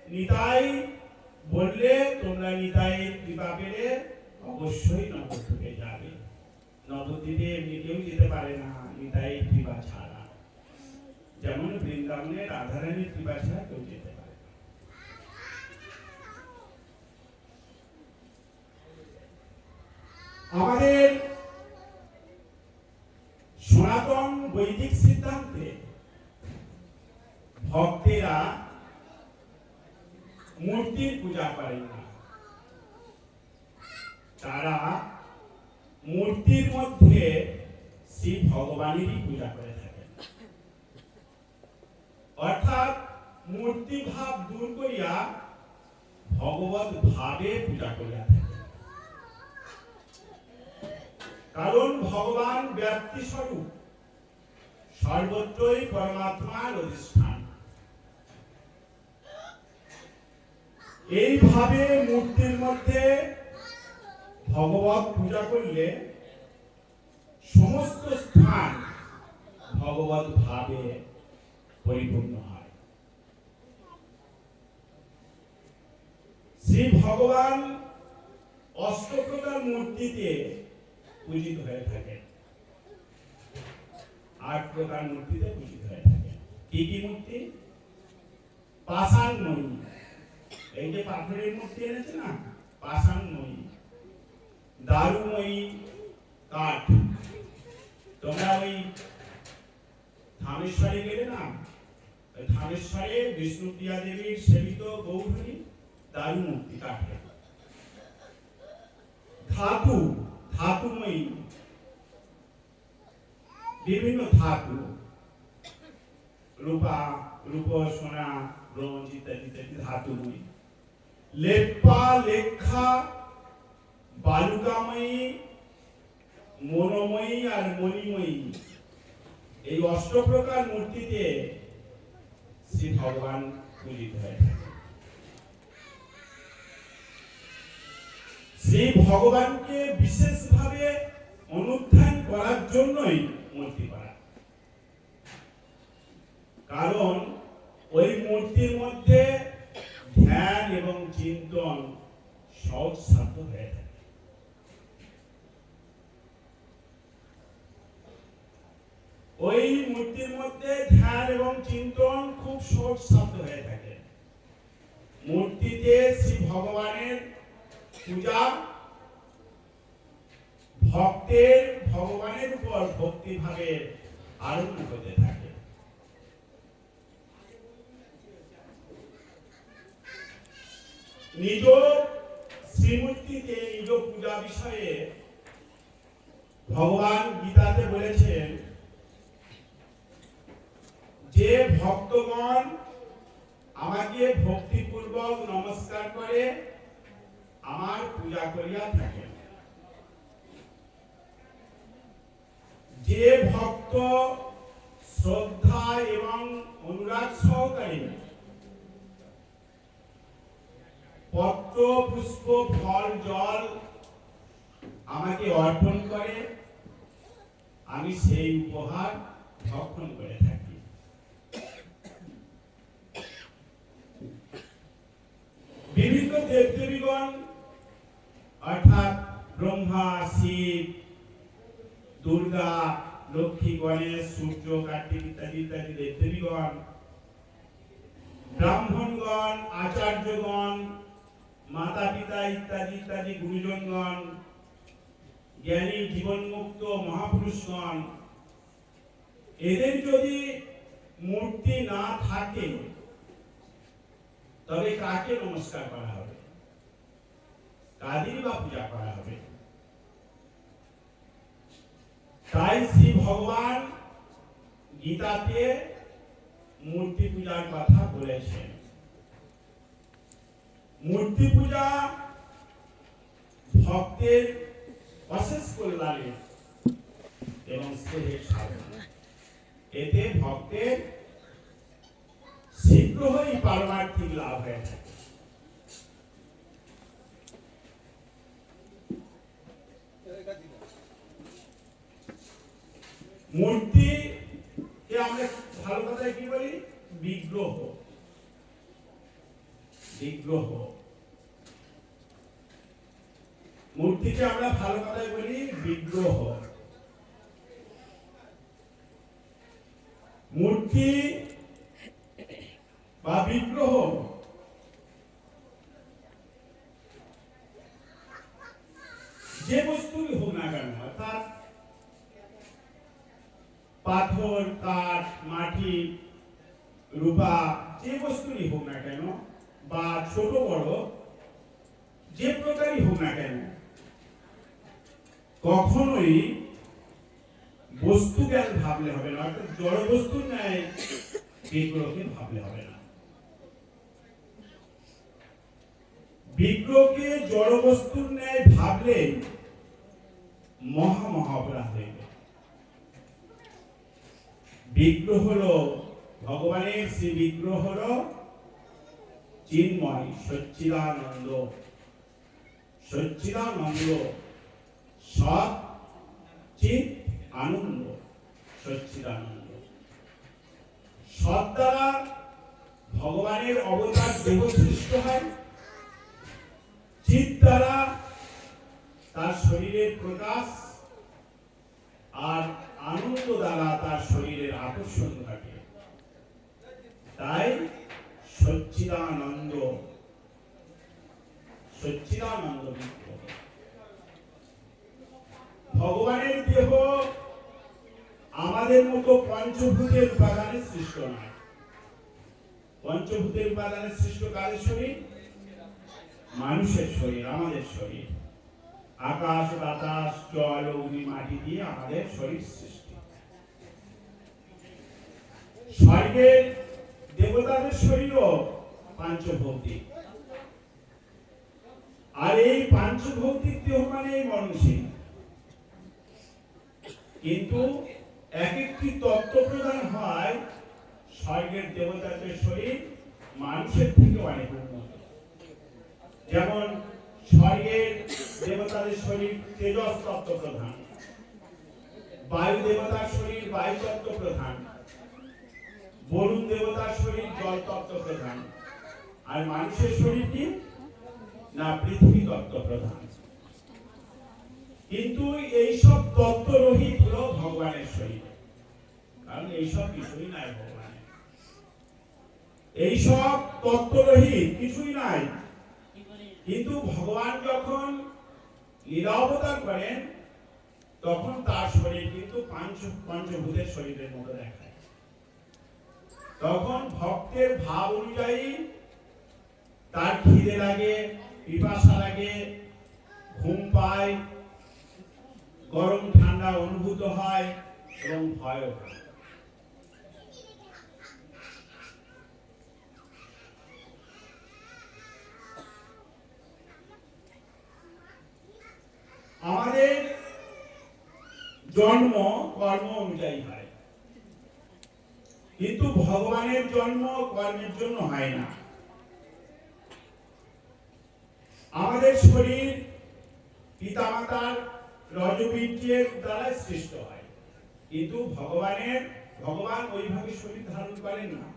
নিতাই বললে তোমরা নিতাই কৃপা পেলে অবশ্যই নবদ্বীপে যাবে। নবদ্বীপে এমনি কেউ যেতে পারে না নিতাই কৃপা ছাড়া, যেমন বৃন্দাবনে রাধারানীর কৃপা ছাড়া কেউ যেতে পারে না। আমাদের সনাতন বৈদিক সিদ্ধান্তে ভক্তেরা মূর্তির পূজা করেন না, তারা মূর্তির মধ্যে শ্রী ভগবানেরই পূজা করে থাকেন। অর্থাৎ মূর্তি ভাব দূর করিয়া ভগবত ভাবে পূজা করিয়া থাকেন। কারণ ভগবান ব্যক্তি স্বরূপ, সর্বত্রই পরমাত্মার অধিষ্ঠান। এইভাবে মূর্তির মধ্যে ভগবত পূজা করলে সমস্ত স্থান ভগবত ভাবে পরিপূর্ণ হয়। শ্রী ভগবান অষ্টপ্রকার মূর্তিতে পূজিত হয়ে থাকেন, 8 প্রকার মূর্তিতে পূজিত হয়ে থাকেন। কি কি মূর্তি? পাষাণময়ী, এই যে পাথরের মূর্তি এনেছে না, পাষাণময়ী। দারুময়ী, কাঠ। তোমরা ওই থামেশ্বরে গেলে না, ওই থামেশ্বরে বিষ্ণুপ্রিয়া দেবীর সেবিত গৌরী দারু মূর্তি কাঠের। ধাতু, ধাতুময়ী, বিভিন্ন ধাতু, রূপা, রূপ, সোনা, ব্রোঞ্জ ইত্যাদি ইত্যাদি ধাতুময়ী। লেপ্পা, লেখা, বালুকাময়ী, মনোময়ী আর মণিময়ী, এই অষ্টপ্রকার মূর্তিতে শ্রী ভগবান পূজিত হয়ে থাকে। শ্রী ভগবানকে বিশেষভাবে অনুধ্যান করার জন্যই মূর্তি করা, কারণ ওই মূর্তির মধ্যে ধ্যান এবং চিন্তন সহজসাধ্য হয়ে থাকে। ওই মূর্তির মধ্যে ধ্যান এবং চিন্তন খুব সহজসাধ্য হয়ে থাকে। মূর্তিতে শ্রী ভগবানের পূজা ভক্তের ভগবানের উপর ভক্তিভাবে আরোপ হতে থাকে। নিজ শ্রীমূর্তিতে নিজ পূজা বিষয়ে ভগবান গীতাতে বলেছেন যে ভক্তগণ আমাকে ভক্তিপূর্বক নমস্কার করে আমার পূজা করিয়া থাকেন, যে ভক্ত শ্রদ্ধা এবং অনুরাগ সহকারে পত্র, পুষ্প, ফল, জল আমাকে অর্পণ করে, আমি সেই উপহার ভক্ষণ করে থাকি। বিভিন্ন দেবদেবীগণ অর্থাৎ ব্রহ্মা, শিব, দুর্গা, লক্ষ্মী, গণেশ, সূর্য, কার্তিক ইত্যাদি ইত্যাদি দেবদেবীগণ, ব্রাহ্মণগণ, আচার্যগণ, মাতা পিতা ইত্যাদি ইত্যাদি গুরুজনগণ, জ্ঞানী জীবনমুক্ত মহাপুরুষগণ, এদের যদি মূর্তি না থাকে তবে কাকে নমস্কার করা হবে, কাদেরই বা পূজা করা হবে? তাই শ্রী ভগবান গীতাতে মূর্তি পূজার কথা বলেছেন। মূর্তি পূজা ভক্তের অশেষ কল্যাণের এবং স্নেহের সাধন। এতে ভক্তের শীঘ্রই পারমার্থিক লাভ হয়ে থাকে। মূর্তিকে আমরা ভালো কথায় কি বলি? বিগ্রহ। বিগ্রহ। মূর্তিকে আমরা ভালো কথায় বলি বিগ্রহ। মূর্তি বা বিগ্রহ যে বস্তুই হোক না কেন, অর্থাৎ পাথর, কাঠ, মাটি, রূপা, যে বস্তুই হোক না কেন বা ছোট বড় যে প্রকারই হোক না কেন, কখনোই বস্তু জ্ঞান ভাবলে হবে না, অর্থাৎ জড় বস্তুর ন্যায় বিগ্রহকে ভাবলে হবে না। বিগ্রহকে জড় বস্তুর ন্যায় ভাবলে মহা অপরাধ হইবে। বিগ্রহ হলো ভগবানের, শ্রী বিগ্রহ হলো চিন্ময় সচ্চিদানন্দ। সচ্চিদানন্দ সৎ চিৎ আনন্দ, সচ্চিদানন্দ। সৎ দ্বারা ভগবানের অবতার দেহ সৃষ্ট হয়, চিৎ দ্বারা তার শরীরের প্রকাশ, আর আনন্দ দ্বারা তার শরীরের আকর্ষণ ঘটে। তাই সচ্চিদানন্দ, সচ্চিদানন্দ বিগ্রহ। ভগবানের দেহ আমাদের মতো পঞ্চভূতের উপাদানে সৃষ্ট নয়। পঞ্চভূতের উপাদানে সৃষ্ট কাদের শরীর? মানুষের শরীর, আমাদের শরীর। আকাশ, বাতাস, জল, অগ্নি, মাটি দিয়ে আমাদের শরীর সৃষ্টি। স্বর্গের দেবতাদের শরীরও পাঞ্চভৌতিক। আর এই পাঞ্চভৌতিক দেহ মানে মরণশীল, কিন্তু এক একটি তত্ত্ব প্রদান হয় স্বর্গের দেবতাদের শরীর মানুষের থেকে অনেক উন্নত। যেমন স্বর্গের দেবতাদের শরীর তেজস তত্ত্ব প্রধান, বায়ু দেবতার শরীর বায়ু তত্ত্ব প্রধান, বরুণ দেবতার শরীর জল তত্ত্ব প্রধান, আর মানুষের শরীর কি না পৃথিবী তত্ত্ব প্রধান। কিন্তু এইসব তত্ত্ব রহিত হলো ভগবানের শরীর, কারণ এইসব কিছুই নাই ভগবানের। এইসব তত্ত্ব রহিত কিছুই নাই, কিন্তু ভগবান যখন লীলাবতার করেন তখন তার শরীর কিন্তু পঞ্চভূতের শরীরের মতো দেখায়। তখন ভক্তের ভাব অনুযায়ী তার খিদে লাগে, পিপাসা লাগে, ঘুম পায়, গরম ঠান্ডা অনুভূত হয় এবং ভয়ও হয়। আমাদের জন্ম কর্ম অনুযায়ী হয়, কিন্তু ভগবানের জন্ম কর্মের জন্য হয় না। আমাদের শরীর পিতামাতার রজবীর্যের দ্বারা সৃষ্ট হয়, কিন্তু ভগবান ওইভাবে শরীর ধারণ করেন না।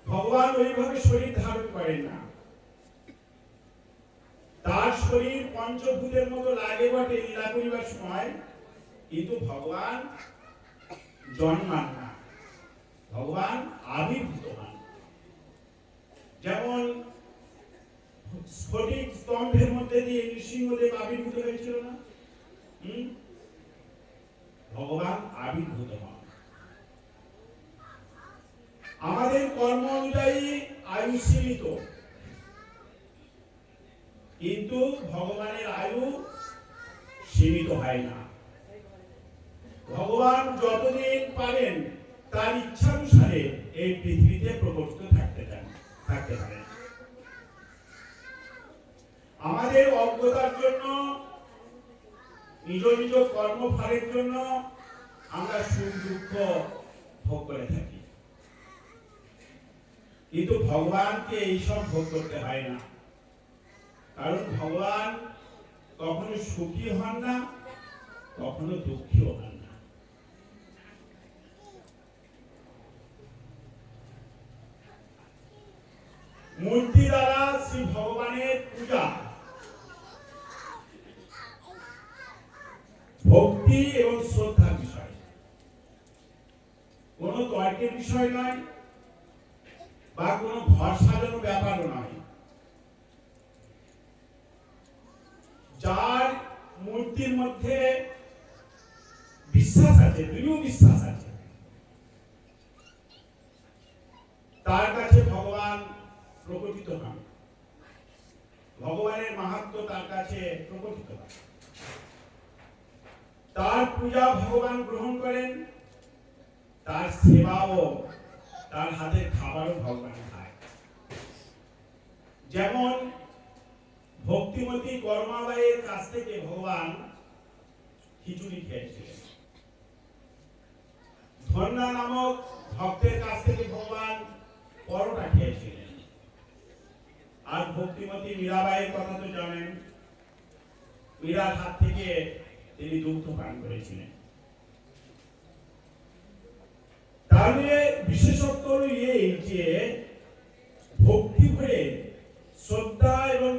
ভগবান ওইভাবে শরীর ধারণ করেন না। তার শরীর পঞ্চভূতের মতো লাগে বটে লীলা করিবার সময়, কিন্তু ভগবান জন্মান না, ভগবান আবির্ভূত হন। যেমন স্ফটিক স্তম্ভের মধ্যে দিয়ে নৃসিংহদেব আবির্ভূত হয়েছিল না, ভগবান আবির্ভূত হন। আমাদের কর্ম অনুযায়ী আয়ু সীমিত, কিন্তু ভগবানের আয়ু সীমিত হয় না। ভগবান যতদিন পারেন তার ইচ্ছানুসারে এই পৃথিবীতে প্রবর্তিত থাকতে পারেন। আমাদের অজ্ঞতার জন্য, নিজ নিজ কর্মফলের জন্য আমরা সুখ দুঃখ ভোগ করে থাকি, কিন্তু ভগবানকে এইসব ভোগ করতে হয় না, কারণ ভগবান কখনো সুখী হন না, কখনো দুঃখীও হন না। মূর্তি দ্বারা শ্রী ভগবানের পূজা ভক্তি এবং শ্রদ্ধার বিষয়, কোন তর্কের বিষয় নয় বা কোন ঘর সাজানোর ব্যাপারও নয়। যার মূর্তির মধ্যে বিশ্বাস আছে, দৃঢ় বিশ্বাস আছে, তার কাছে ভগবান প্রকটিত হন, ভগবানের মাহাত্ম্য তার কাছে প্রকটিত হয়, তার পূজা ভগবান গ্রহণ করেন, তার সেবাও, তার হাতের খাবারও ভগবান খায়। যেমন ভক্তিমতী কর্মাবাইয়ের কাছ থেকে ভগবান খিচুড়ি খেয়েছিলেন, ধন্যা নামক ভক্তের কাছ থেকে ভগবান পরোটা খেয়েছিলেন, আর ভক্তিমতী মীরাবাইয়ের কথা তো জানেন, মীরার হাত থেকে তিনি দুগ্ধ পান করেছিলেন। তাহলে বিশেষত্ব এই যে ভক্তি ভরে শ্রদ্ধা এবং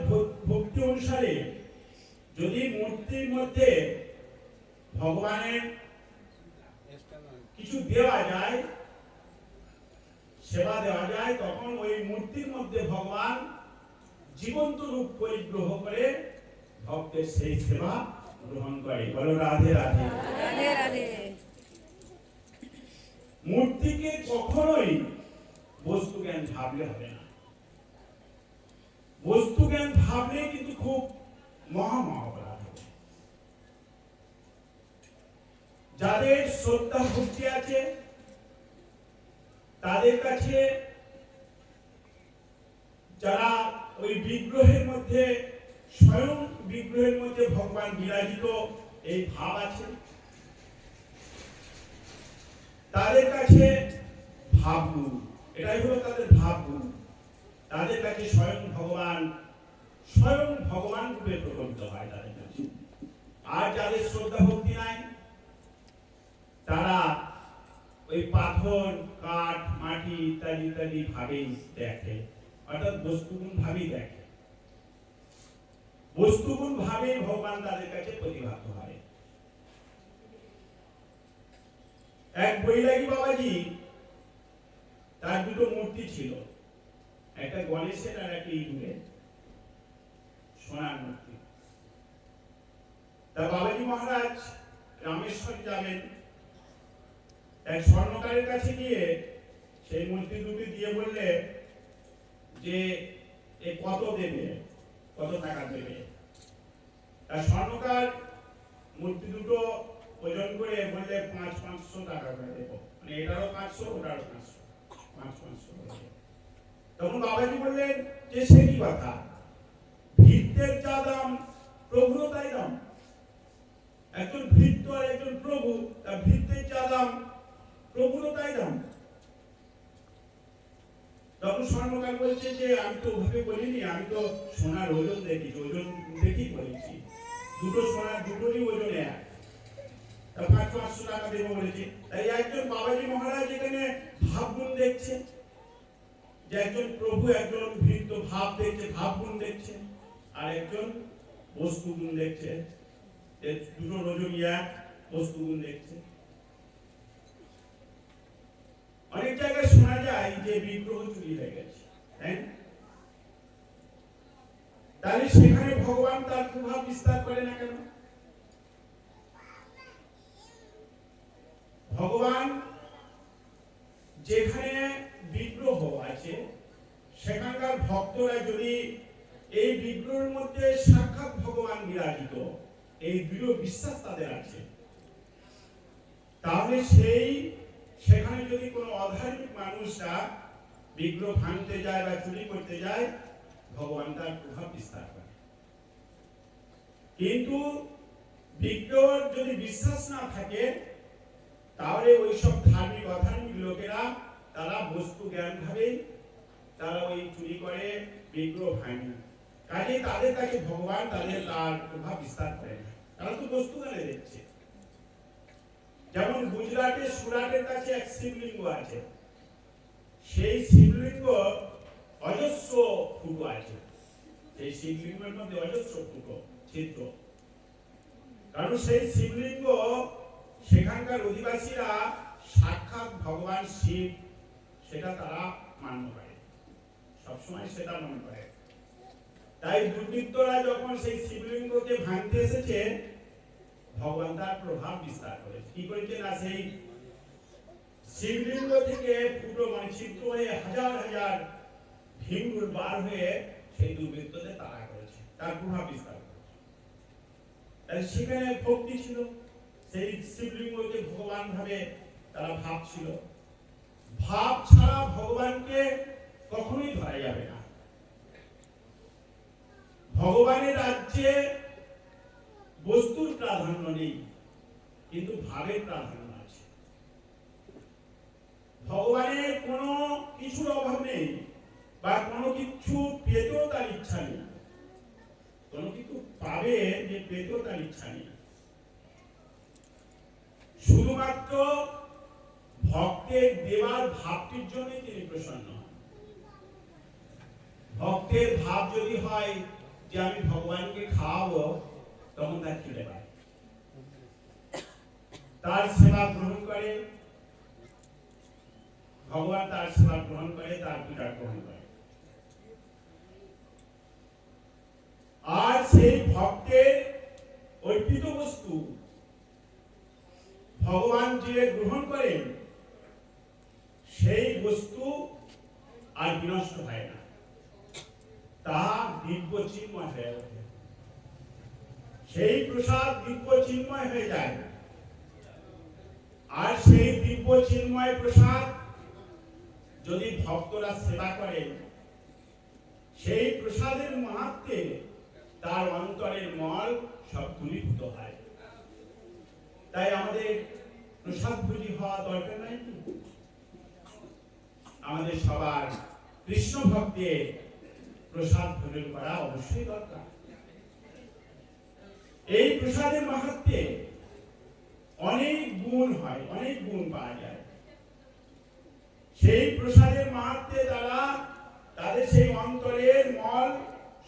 ভক্তি অনুসারে যদি মূর্তির মধ্যে ভগবানের কিছু দেওয়া যায়, সেবা দেওয়া যায়, তখন ওই মূর্তির মধ্যে ভগবান জীবন্ত রূপ পরিগ্রহ করে ভক্তের সেই সেবা গ্রহণ করে। বলো রাধে রাধে। রাধে রাধে। মূর্তিকে কখনোই বস্তু জ্ঞান ভাবলে হবে না। বস্তু জ্ঞান ভাবলে কিন্তু খুব মহা অপরাধ হবে। যাদের শ্রদ্ধা ভক্তি আছে তাদের কাছে, যারা ওই বিগ্রহের মধ্যে, স্বয়ং বিগ্রহের মধ্যে ভগবান বিরাজিত এই ভাব আছে, তাদের কাছে ভাবগুরু, এটাই হলো তাদের ভাবগুরু। তাদের কাছে স্বয়ং ভগবান রূপে প্রকটিত হয় তাদের কাছে। আর যাদের শ্রদ্ধা ভক্তি নাই, তারা ওই পাথর, কাঠ, মাটি ইত্যাদি ইত্যাদি ভাবেই দেখে, অর্থাৎ বস্তুগুণ ভাবেই দেখে, বস্তুগুণ ভাবেই ভগবান তাদের কাছে প্রতিভাত হয়। এক বৈরাগী বাবাজি, তার দুটো মূর্তি ছিল, একটা গণেশের আর একটা ইঁদুরের, সোনার মূর্তি। তা বাবাজি মহারাজ রামেশ্বর যাবেন, এক স্বর্ণকারের কাছে গিয়ে সেই মূর্তি দুটি দিয়ে বললে যে এ কত দেবে, কত টাকা দেবে। তার স্বর্ণকার মূর্তি দুটো ওজন করে বললে 500 টাকা করে দেবো, মানে এটারও 500, ওটারও 500, 500। তখন বাবাজি বললেন যে সে কি কথা, ভৃত্যের যা দাম প্রভুরও তাই দাম। একজন ভৃত্য আর একজন প্রভু, তার ভৃত্যের যা দাম প্রভুরও তাই দাম। তখন স্বর্ণকার বলছে যে আমি তো ওভাবে বলিনি, আমি তো সোনার ওজন দেখেছি, ওজন দেখি বলেছি, দুটো সোনার দুটোরই ওজন এক, 500 টাকা দেবো বলেছি। তাই একজন বাবাজি মহারাজ এখানে ভাবগুণ দেখছে, যে একজন প্রভু একজন ভৃত্য ভাব দেখছে, ভাবগুণ দেখছে, আর একজন বস্তুগুণ দেখছে, দুটো ওজন এক, বস্তুগুণ দেখছে। অনেক জায়গায় শোনা যায় যে বিগ্রহ চুরি হয়ে গেছে, তাই না? তাহলে সেখানে ভগবান তার প্রভাব বিস্তার করে না কেন? ভগবান যেখানে বিগ্রহ আছে সেখানকার ভক্তরা যদি এই বিগ্রহের মধ্যে সাক্ষাৎ ভগবান বিরাজিত, এই দৃঢ় বিশ্বাস তাদের আছে, তাহলে সেখানে যদি কোনো অধার্মিক মানুষরা বিগ্রহ ভাঙতে যায় বা চুরি করতে যায়, ভগবান তার প্রভাব বিস্তার করে। কিন্তু বিগ্রহের যদি বিশ্বাস না থাকে, তাহলে ওইসব ধার্মিক অধার্মিক লোকেরা তারা বস্তু জ্ঞান ভাবে তারা ওই চুরি করে, বিগ্রহ ভাঙে, কাজে তাদের কাছে ভগবান তার প্রভাব বিস্তার করে না, তারা তো বস্তু জ্ঞানে দেখছে। যেমন গুজরাটের সুরাটের কাছে এক শিবলিঙ্গ আছে, সেই শিবলিঙ্গ অজস্র ফুটো আছে, সেই শিবলিঙ্গের মধ্যে অজস্র ফুটো ছিদ্র। কারণ সেই শিবলিঙ্গ সেখানকার অধিবাসীরা সাক্ষাৎ ভগবান শিব, সেটা তারা মান্য করে, সবসময় সেটা মনে করে। তাই দুর্বৃত্তরা যখন সেই শিবলিঙ্গকে ভাঙতে এসেছে, ভগবান তার প্রভাব বিস্তার করেছে। কি করেছে না, সেই শিবলিঙ্গ থেকে ফুটো মানে ছিদ্র হয়ে হাজার হাজার ভিমরুল বার হয়ে সেই দুর্বৃত্তদের তাড়া করেছে, তার প্রভাব বিস্তার করেছে। তাই সেখানে ভক্তি ছিল, সেই শিবলিঙ্গকে ভগবান ভাবে তারা ভাবছিল। ভাব ছাড়া ভগবানকে কখনোই ধরা যাবে না। ভগবানের রাজ্যে বস্তুর প্রাধান্য নেই, কিন্তু ভাবের প্রাধান্য আছে। ভগবানের কোনো কিছুর অভাব নেই, বা কোনো কিছু পেতেও তার ইচ্ছা নেই, কোনো কিছু পাবে যে পেতেও তার ইচ্ছা নেই। শুধুমাত্র ভক্তের দেওয়ার ভাবটির জন্যই তিনি প্রসন্ন হন। ভক্তের ভাব যদি হয় যে আমি ভগবানকে খাওয়াবো, তখন তার খিদে পায়, তার সেবা গ্রহণ করে, ভগবান তার সেবা গ্রহণ করে, তার পূজা গ্রহণ করে। আর সেই ভক্তের অর্পিত বস্তু ভগবান যে গ্রহণ করেন, সেই বস্তু আর বিনষ্ট হয় না, তা দিব্য চিন্ময় হয়ে ওঠে। সেই প্রসাদ দিব্য চিন্ময় হয়ে যায়। আর সেই দিব্য চিন্ময় প্রসাদ যদি ভক্তরা সেবা করেন, সেই প্রসাদের মাহাত্ম্যে তার অন্তরের মল সব দূরীভূত হয়। তাই আমাদের প্রসাদ ভোজী হওয়া দরকার নাই কি? আমাদের সবার কৃষ্ণ ভক্তের প্রসাদ ভোজন করা অবশ্যই দরকার। এই প্রসাদের মাহাত্ম্যে অনেক গুণ হয়, অনেক গুণ পাওয়া যায়। সেই প্রসাদের মাহাত্ম্যে তারা তাদের সেই অন্তরের মল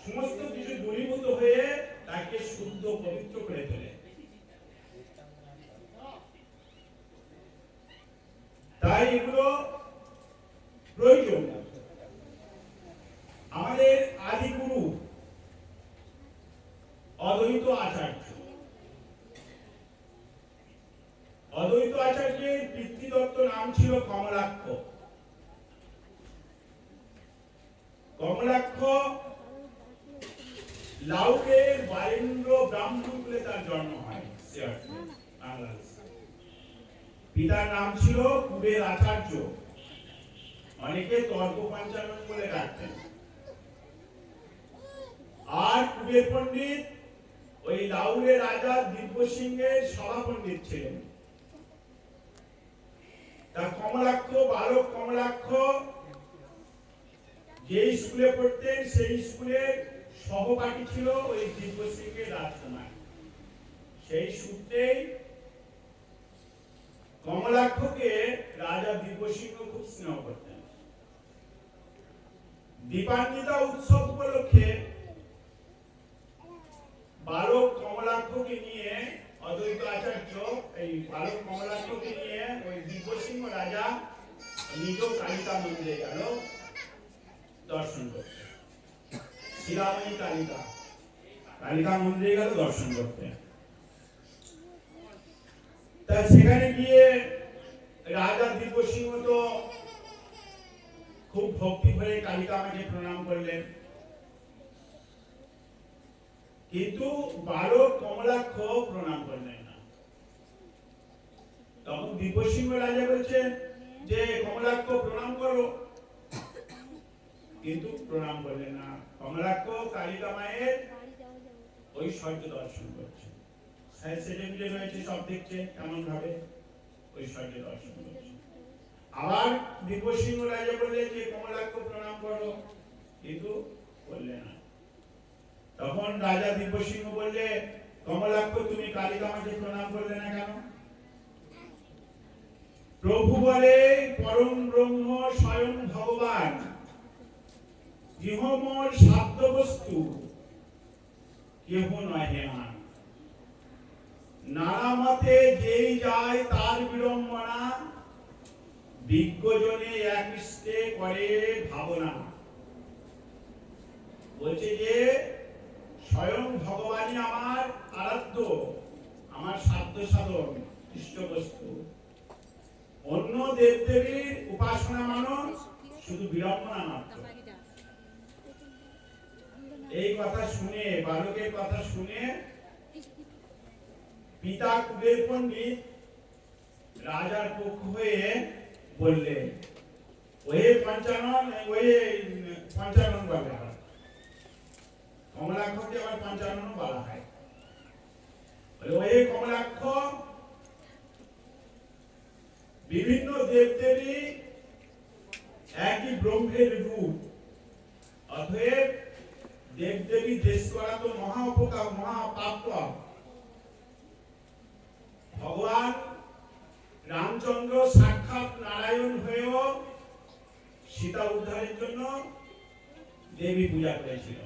সমস্ত কিছু দূরীভূত হয়ে তাকে শুদ্ধ পবিত্র করে তোলে। তাই এগুলো প্রয়োজন। আমাদের আদি গুরু অদ্বৈত আচার্য, অদ্বৈত আচার্যের পিতৃদত্ত নাম ছিল কমলাক্ষ। কমলাক্ষ লাউকের বারেন্দ্র ব্রাহ্মণ কুলে তার জন্ম হয়। পিতার নাম ছিল কুবের আচার্য, অনেকে তর্ক পঞ্চানন বলে ডাকতেন। আর কুবের পণ্ডিত ওই লাউরের রাজা দিব্য সিংহের সভা পণ্ডিত ছিলেন। তা কমলাক্ষ, বালক কমলাক্ষ যে স্কুলে পড়তেন, সেই স্কুলের সহপাঠী ছিল ওই দিব্য সিংহের রাজকুমার। সেই সূত্রে কমলাক্ষকে রাজা দিব্য সিংহ খুব স্নেহ করতেন। দীপান্বিতা উৎসব উপলক্ষে বালক কমলাক্ষকে নিয়ে অদ্বৈত আচার্য এই বালক কমলাক্ষকে নিয়ে ওই দিব্য সিংহ রাজা নিজ কালিকা মন্দিরে গেল দর্শন করতে। শিলাময়ী কালিকা, কালিকা মন্দিরে গেল দর্শন করতে। তা সেখানে গিয়ে রাজা দিব্য সিংহ তো খুব ভক্তি ভরে কালিকা মাকে প্রণাম করলেন, কিন্তু বালক কমলাক্ষ প্রণাম করলেন না। তখন দিব্য সিংহ রাজা বলছেন যে কমলাক্ষ প্রণাম করো, কিন্তু প্রণাম করলেন না। কমলাক্ষ কালিকা মায়ের ঐশ্বর্য দর্শন করছে, সেটা রয়েছে, সব দেখছে কেমন ভাবে ঐশ্বর্য দর্শন করছে। আবার দিব্য সিংহ রাজা বললেন যে কমলাক্ষ প্রণাম করো, কিন্তু করলে না। তখন রাজা দিব্য সিংহ বললে, কমলাক্ষ তুমি কালিকা মাকে প্রণাম করলে না কেন? প্রভু বলে পরম ব্রহ্ম স্বয়ং ভগবান ইহমোর সাধ্য বস্তু কেহ নহে না। নানা মতে যেই যায় তার বিড়ম্বনা, বিজ্ঞজনে একৃষ্টে করে ভাবনা। বলছে যে স্বয়ং ভগবানই আমার আরাধ্য, আমার সাধ্য সাধন ইষ্ট বস্তু। অন্য দেবদেবীর উপাসনা মানুষ শুধু বিড়ম্বনা মাত্র। এই কথা শুনে, বালকের কথা শুনে পিতা কুবের পণ্ডিত রাজার পক্ষ হয়ে বললেন, ওহে পঞ্চানন, ওহে পঞ্চানন বলা হয়, কমলাক্ষকে আবার পঞ্চানন বলা হয়। ওহে কমলাক্ষ, বিভিন্ন দেবদেবী একই ব্রহ্মের রূপ, অতএব দেবদেবী দেশ করা তো মহা উপকার, মহা পাপ। ভগবান রামচন্দ্র সাক্ষাৎ নারায়ণ হয়েও সীতা উদ্ধারের জন্য দেবী পূজা করেছিল।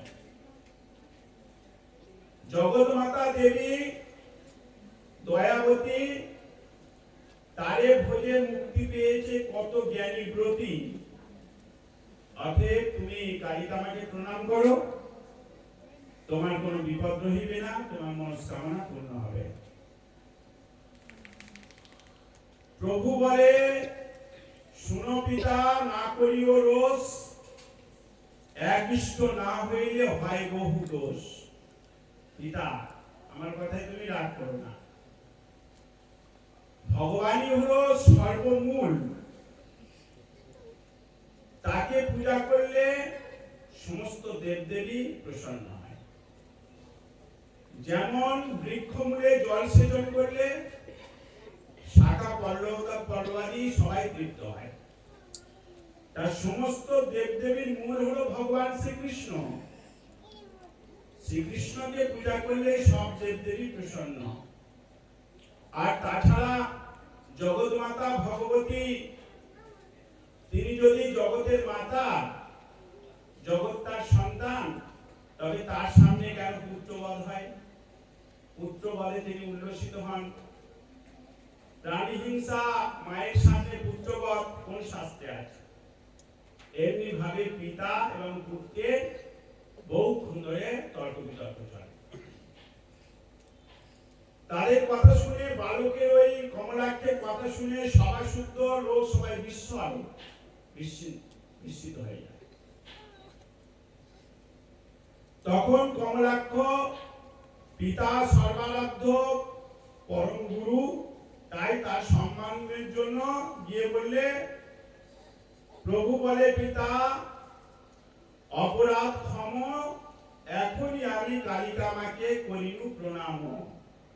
জগৎ মাতা দেবী দয়াবতী, তারে ভোজে মুক্তি পেয়েছে কত জ্ঞানী ব্রতী। অতএব তুমি কালিকামাকে প্রণাম করো, তোমার কোনো বিপদ রহিবে না, তোমার মনস্কামনা পূর্ণ হবে। প্রভু বলে, শুনো পিতা, না করিও রোষ, একইষ্ট না হইলে হয় বহু দোষ। পিতা, আমার কথায় তুমি রাগ করো না। ভগবানই হলো সর্বমূল, তাকে পূজা করলে সমস্ত দেবদেবী প্রসন্ন হয়। যেমন বৃক্ষমূলে জল সেচন করলে শাখা পল্লবাদি সবাই তৃপ্ত হয়, তার সমস্ত দেবদেবীর মূল হলো ভগবান শ্রীকৃষ্ণ। শ্রীকৃষ্ণকে পূজা করলে সব দেবদেবী প্রসন্ন। আর তাছাড়া জগৎ মাতা ভগবতী, তিনি যদি জগতের মাতা, জগৎ তার সন্তান, তবে তার সামনে কেন পুত্রবধ হয়? পুত্রবধে তিনি উল্লসিত হন। প্রাণী হিংসা, মায়ের সামনে পুত্রবধ কোন শাস্ত্রে আছে? এমনি ভাবে পিতা এবং পুত্রের বহুক্ষণ ধরে তর্ক বিতর্ক চলে। তাদের কথা শুনে, বালকের ওই কমলাক্ষের কথা শুনে সভাসুদ্ধ লোক সবাই বিস্মিত হয়ে যায়। তখন কমলাক্ষ পিতা সর্বারাধ্য পরম গুরু, তাই তার সম্মানের জন্য গিয়ে বললে, প্রভু বলে, পিতা অপরাধ ক্ষম, এখনই আমি কালিকা মাকে করিনু প্রণাম।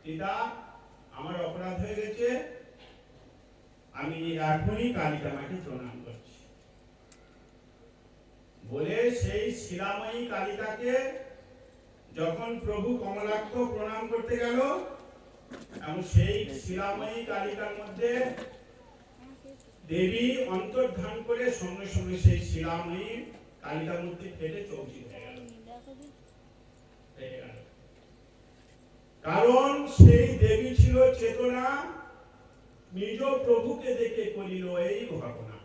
পিতা, আমার অপরাধ হয়ে গেছে, আমি এখনই কালিকা মাকে প্রণাম করছি। বলে সেই শিলাময়ী কালিকাকে যখন প্রভু কমলাক্ষ প্রণাম করতে গেল, এবং সেই শিলাময়ী কালিকার মধ্যে দেবী অন্তর্ধান করে সঙ্গে সঙ্গে সেই শিলাময়ী কালিকার মধ্যে ফেটে চৌচির হয়ে গেল। কারণ সেই দেবী ছিল চেতনা, নিজ প্রভুকে দেখে করিল এই ঘটনা।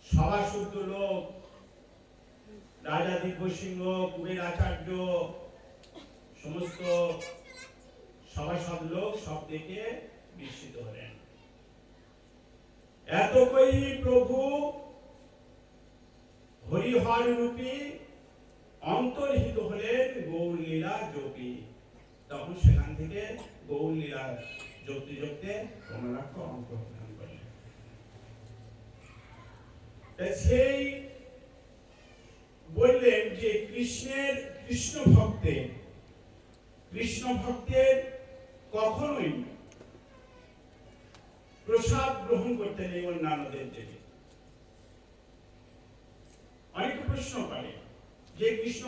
সভাসুদ্ধ লোক, রাজা দিব্যসিংহ, কুবের আচার্য, সমস্ত সভাসদ লোক সব দেখে বিস্মিত হলেন। এত কই প্রভু হরিহর রূপী অন্তর্হিত হলেন গৌর লীলা জপি। তখন সেখান থেকে গৌর লীলা জপতে জপতে কমলাক্ষ অন্তর্ধান করলেন। সেই বললেন যে কৃষ্ণ ভক্তের কখনোই প্রসাদ গ্রহণ করতে নেই অন্যান্যদের থেকে। অনেক প্রশ্ন করে যে কৃষ্ণ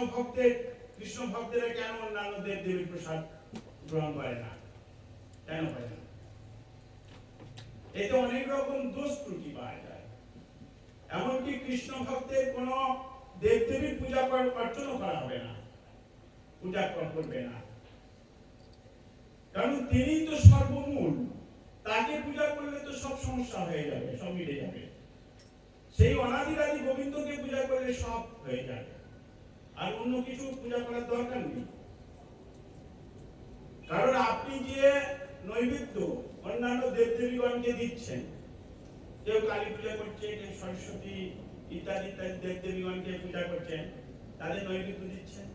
ভক্তেরা কেন অন্যান্য দেব দেবীর প্রসাদ গ্রহণ করে না, কেন করে না? এতে অনেক রকম দোষ ত্রুটি পাওয়া যায়। এমনকি কৃষ্ণ ভক্তের কোনো দেবদেবীর পূজা অর্চনা করা হবে না, পূজা করবে না, কারণ তিনি তো সর্বমূল। তাকে পূজা করলে তো সব সমস্যা হয়ে যাবে, সব মিটে যাবে। সেই অনাদিরাদি গোবিন্দকে পূজা করলে সব হয়ে যাবে, আর অন্য কিছু পূজা করার দরকার নেই। কারণ আপনি যে নৈবেদ্য অন্যান্য দেবদেবীগণকে দিচ্ছেন, কেউ কালী পূজা করছে, কেউ সরস্বতী ইত্যাদি ইত্যাদি দেবদেবীগণকে পূজা করছেন, তাদের নৈবেদ্য দিচ্ছেন,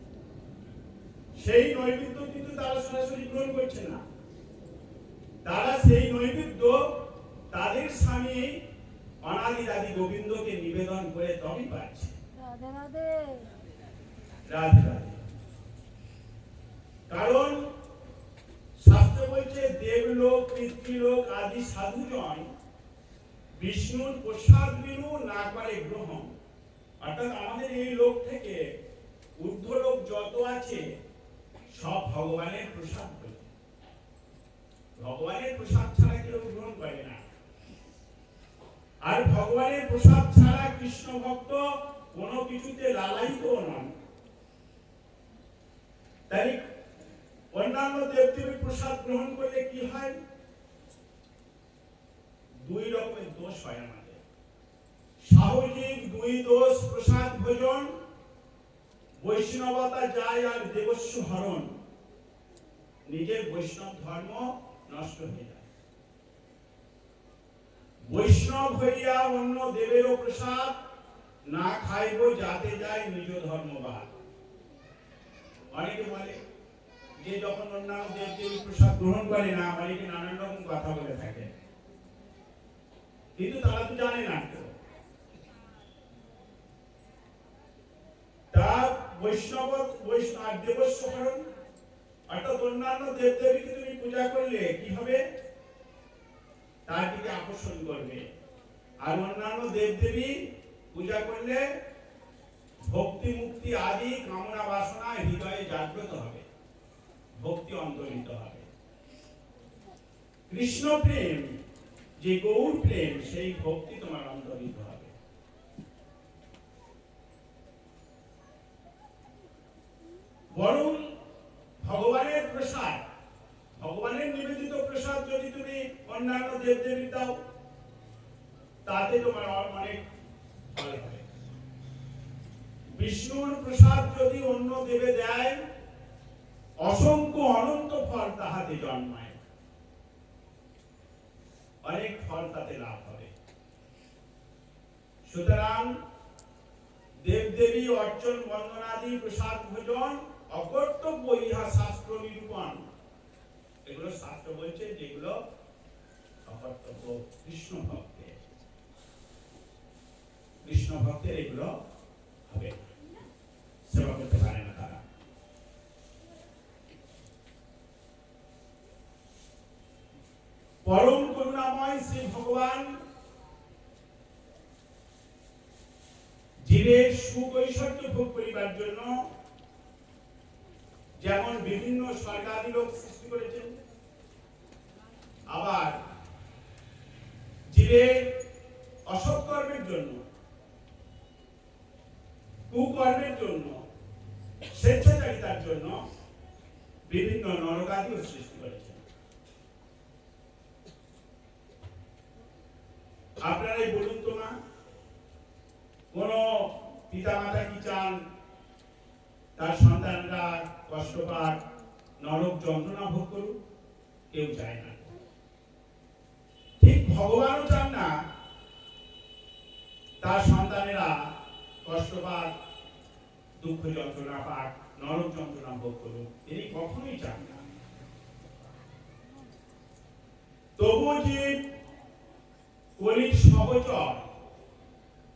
সেই নৈবেদ্য কিন্তু তারা সরাসরি গ্রহণ করছে না। তারা সেই নৈবেদ্য তাদের স্বামী অনাদিরাদি গোবিন্দকে নিবেদন করে তবেই পাচ্ছে। রাধে রাধে রাধে রাধে। কারণ শাস্ত্র বলছে দেবলোক পিতৃলোক আদি সাধুজন বিষ্ণুর প্রসাদ বিনু না করে গ্রহণ। অর্থাৎ আমাদের এই লোক থেকে ঊর্ধ্বলোক যত আছে সব ভগবানের প্রসাদ। ভগবানের প্রসাদ ছাড়া কেউ গ্রহণ করে না, আর ভগবানের প্রসাদ ছাড়া কৃষ্ণ ভক্ত কোনো কিছুতে লালায়িত নন। তাই অন্যান্য দেবদেবীর প্রসাদ গ্রহণ করলে কি হয়? দুই রকমের দোষ হয় আমাদের। সাহজিক দুই দোষ: প্রসাদ ভোজন, বৈষ্ণবতা যায় আর দেবস্ব হরণ। নিজের বৈষ্ণব ধর্ম নষ্ট হয়ে যায়। বৈষ্ণব হইয়া অন্য দেবেরও প্রসাদ না খাইব, যাতে যায় নিজ ধর্মবাদ। অনেকে বলে যে যখন অন্যান্য দেবদেবীর প্রসাদ গ্রহণ করে না, অনেকে নানান রকম কথা বলে থাকে, কিন্তু তারা তো জানে না তো। তার বৈষ্ণব দেবস্বরণ, অর্থাৎ অন্যান্য দেবদেবীকে তুমি পূজা করলে কি হবে? তার দিকে আকর্ষণ করবে। আর অন্যান্য দেবদেবী পূজা করলে ভক্তি মুক্তি আদি কামনা বাসনা হৃদয়ে জাগ্রত হবে, ভক্তি অন্তর্হিত হবে। কৃষ্ণ প্রেম যে গৌর প্রেম, সেই ভক্তি তোমার অন্তর্হিত হবে। বরং ভগবানের প্রসাদ, ভগবানের নিবেদিত প্রসাদ যদি তুমি অন্যান্য দেবদেবী দাও, তাতে তোমার অনেক ফল হবে। বিষ্ণুর প্রসাদ যদি অন্য দেবে দেয়, অসংখ্য অনন্ত ফল তাহাতে জন্মায়, অনেক ফল তাতে লাভ হবে। সুতরাং দেবদেবী অর্চন বন্দনাদি প্রসাদ ভোজন অকর্তব্য, ইহা শাস্ত্র নিরূপণ। এগুলো শাস্ত্র বলছে যেগুলো অকর্তব্য কৃষ্ণ ভক্তের, কৃষ্ণ ভক্তের এগুলো হবে, সেবা করতে পারে না তারা। পরম করুণাময় শ্রী ভগবান জীবের সুখ ঐশ্বর্য ভোগ করিবার জন্য যেমন বিভিন্ন স্বর্গাদি লোক সৃষ্টি করেছেন, আবার জীবের অসৎকর্মের জন্য, কুকর্মের জন্য, স্বেচ্ছাচারিতার জন্য বিভিন্ন নরকাদিও সৃষ্টি করেছেন। আপনারাই বলুন তো না, কোন পিতা মাতা কি চান তার সন্তানরা কষ্ট পাক, নরক যন্ত্রণা ভোগ করুক? কেউ চায় না। ঠিক ভগবানও চান না তার সন্তানেরা কষ্ট পাক, দুঃখ যন্ত্রণা পাক, নরক যন্ত্রণা ভোগ করুক, তিনি কখনোই চান না। তবু জীব কলির সহচর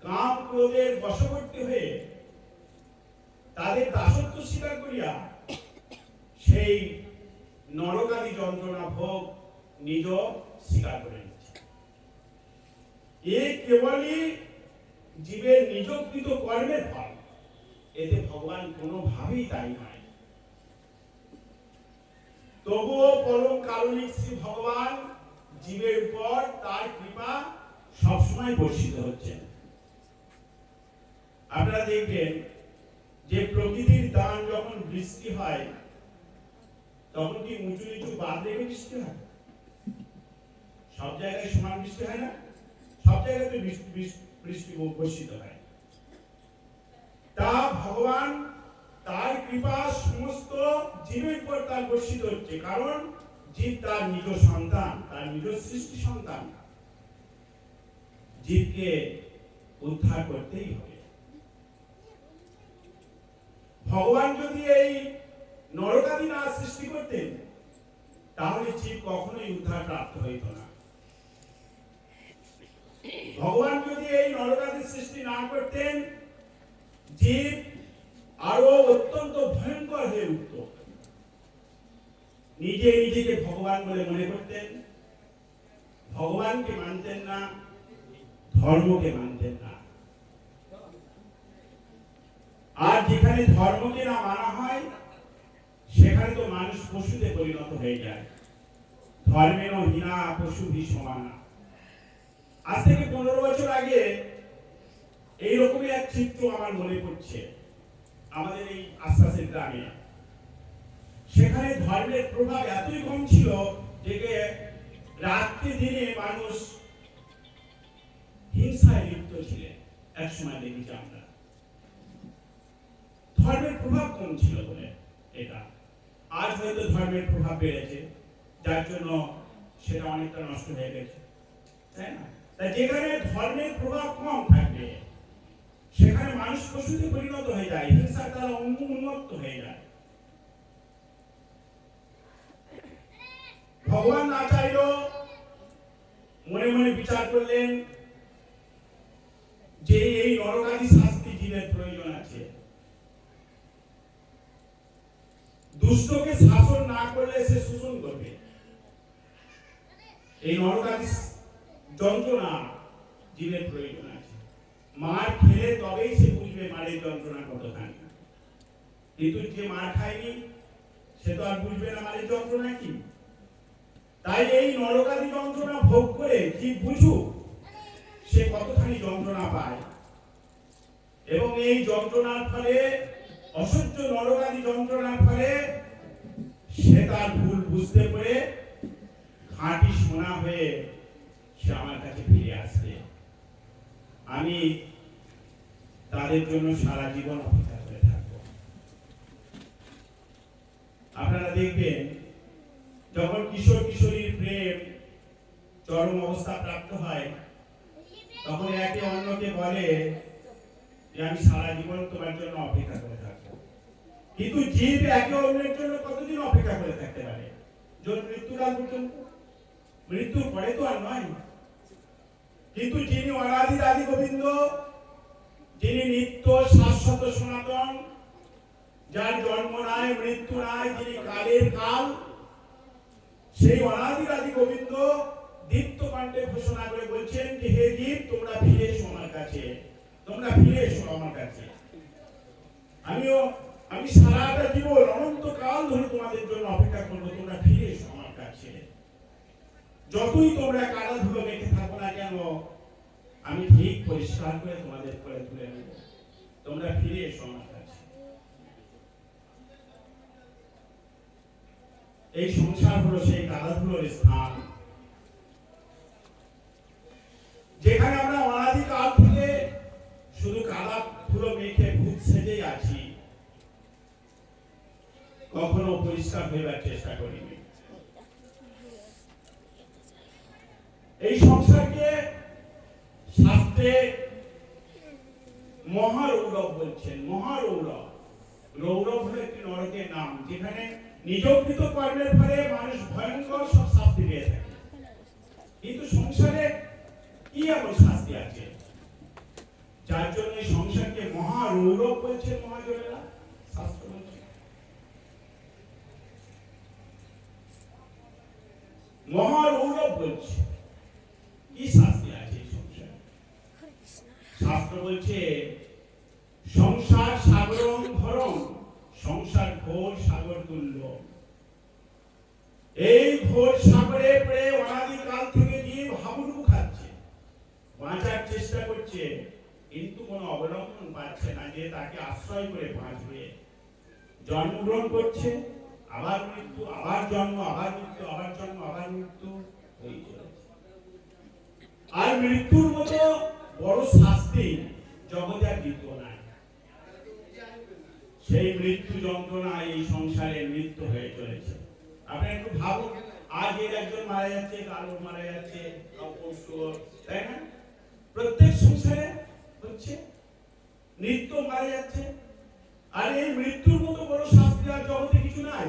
কাম ক্রোধের বশবর্তী হয়ে তাদের দাসত্ব স্বীকার করিয়া সেই নরকাদি যন্ত্রণা ভোগ নিজ স্বীকার করে নিচ্ছে। এ কেবলই জীবের নিজকৃত কর্মের ফল, এতে ভগবান কোনোভাবেই দায়ী নয়। তবুও পরম কারণিক শ্রী ভগবান জীবের উপর তার কৃপা সবসময় বর্ষিত হচ্ছেন। আপনারা দেখবেন যে প্রকৃতির দান যখন বৃষ্টি হয় তখন কি উঁচু নিচু বাদ রেখে বৃষ্টি হয়? সব জায়গায় সমান বৃষ্টি হয় না, সব জায়গাতে বৃষ্টি বর্ষিত হয়। তা ভগবান তার কৃপা সমস্ত জীবের উপর তার বর্ষিত হচ্ছে, কারণ জীব তার নিজ সন্তান, তার নিজ সৃষ্টি সন্তান। জীবকে উদ্ধার করতেই হবে। ভগবান যদি এই নরকাদি না সৃষ্টি করতেন তাহলে জীব কখনোই উদ্ধার প্রাপ্ত হইত না। ভগবান যদি এই নরকাদি সৃষ্টি না করতেন জীব আরো অত্যন্ত ভয়ঙ্কর হয়ে উঠত। নিজে নিজেকে ভগবান বলে মনে করতেন, ভগবানকে মানতেন না, ধর্মকে মানতেন না। আর যেখানে ধর্মকে না মানা হয় সেখানে তো মানুষ পশুতে পরিণত হয়ে যায়। ধর্মের হীনা পশু সমানা। আজ থেকে 15 বছর আগে এইরকমই এক চিত্র আমার মনে পড়ছে আমাদের এই আশপাশের গ্রামে। সেখানে ধর্মের প্রভাব এতই কম ছিল যে রাত্রি দিনে মানুষ হিংসায় লিপ্ত ছিলেন। এক সময় দেখেছি আমরা ধর্মের প্রভাব কম ছিল বলে এটা। আজ হয়তো ধর্মের প্রভাব বেড়েছে, যার জন্য সেটা অনেকটা নষ্ট হয়ে গেছে, তাই না? তাই যেখানে ধর্মের প্রভাব কম থাকবে সেখানে মানুষ পশুতে পরিণত হয়ে যায়, হিংসার দ্বারা উন্মত্ত হয়ে যায়। ভগবান না চাইলেও মনে মনে বিচার করলেন যে এই নরকাদি শাস্তি জীবের প্রয়োজন আছে। দুষ্টকে শাসন না করলে সে শোষণ করবে। এই নরকাদি যন্ত্রণা জীবের প্রয়োজন আছে। মার খেলে তবেই সে বুঝবে মারের যন্ত্রণা কতখানি। কিন্তু যে মার খায়নি সে তো আর বুঝবে না মারের যন্ত্রণা কি। তাই এই নরকাদি যন্ত্রণা ভোগ করে জীব বুঝুক সে কতখানি যন্ত্রণা পায়, এবং এই যন্ত্রণার ফলে, অসহ্য নরকাদি যন্ত্রণার ফলে সে তার ভুল বুঝতে পেরে খাঁটি সোনা হয়ে সে আমার কাছে ফিরে আসবে। আমি তাদের জন্য সারা জীবন অপেক্ষা করে থাকবো। আপনারা দেখবেন যখন কিশোর কিশোরীর প্রেম চরম অবস্থা প্রাপ্ত হয় তখন একে অন্যকে বলে যে আমি সারা জীবন তোমার জন্য অপেক্ষা করে থাকবো। কিন্তু জীব একে অন্যের জন্য কতদিন অপেক্ষা করে থাকতে পারে? যখন মৃত্যুকাল পর্যন্ত। মৃত্যুর পরে তো আর নয়। কিন্তু যিনি অনাদি আদি গোবিন্দ, যিনি নিত্য শাশ্বত সনাতন, যার জন্ম নাই মৃত্যু নাই, যিনি কালের কাল, সেই অনাদি আদি গোবিন্দ দীপ্ত কণ্ঠে ঘোষণা করে বলছেন যে হে জীব, তোমরা ফিরে এসো আমার কাছে, তোমরা ফিরে এসো আমার কাছে। আমি সারাটা জীবন অনন্ত কাল ধরে তোমাদের জন্য অপেক্ষা করবো, তোমরা ফিরে এসো আমার কাছে। যতই তোমরা কাদা ধুলো মেখে থাকো না কেন, আমি ঠিক পরিষ্কার করে তোমাদের করে তুলে নেব, তোমরা ফিরে এসো আমার কাছে। এই সংসার হলো সেই কাদা ধুলোর স্থান, যেখানে আমরা অনাদিকাল থেকে শুধু কাদা ধুলো মেখে ভূত সেজেই আছি, কখনো পরিষ্কার হইবার চেষ্টা করিনি। এই সংসারকে শাস্ত্রে মহারৌরব বলছেন। মহারৌরব, রৌরব হলো একটি নরকের নাম, যেখানে নিজকৃত কর্মের ফলে মানুষ ভয়ঙ্কর সব শাস্তি পেয়ে থাকে। কিন্তু সংসারে কি এমন শাস্তি আছে যার জন্য সংসারকে মহারৌরব বলছে মহাজনেরা? শাস্ত্র বলছে মহারৌরব বলছে। কি শাস্তি আছে সংসার? শাস্ত্র বলছে সংসার সাগরং ভরং, সংসার ঘোর সাগর তুল্য। এই ঘোর সাগরে পড়ে অনাদিকাল থেকে জীব হাবুডুবু খাচ্ছে, বাঁচার চেষ্টা করছে, কিন্তু কোনো অবলম্বন পাচ্ছে না যে তাকে আশ্রয় করে বাঁচবে। জন্মগ্রহণ করছে, আবার মৃত্যু, আবার জন্ম, আবার মৃত্যু, আবার জন্ম, আবার মৃত্যু হয়ে চলেছে। আর মৃত্যুর মতো বড় শাস্তি জগতে আর দ্বিতীয় নাই। সেই মৃত্যু যন্ত্রণা এই সংসারে মৃত্যু হয়ে চলেছে। আপনি একটু ভাবুন, আজ এর একজন মারা যাচ্ছে, কালো মারা যাচ্ছে, পরশু, তাই না? প্রত্যেক সংসারে হচ্ছে, নিত্য মারা যাচ্ছে। আর এই মৃত্যুর মতো বড় শাস্তি আর জগতে কিছু নাই।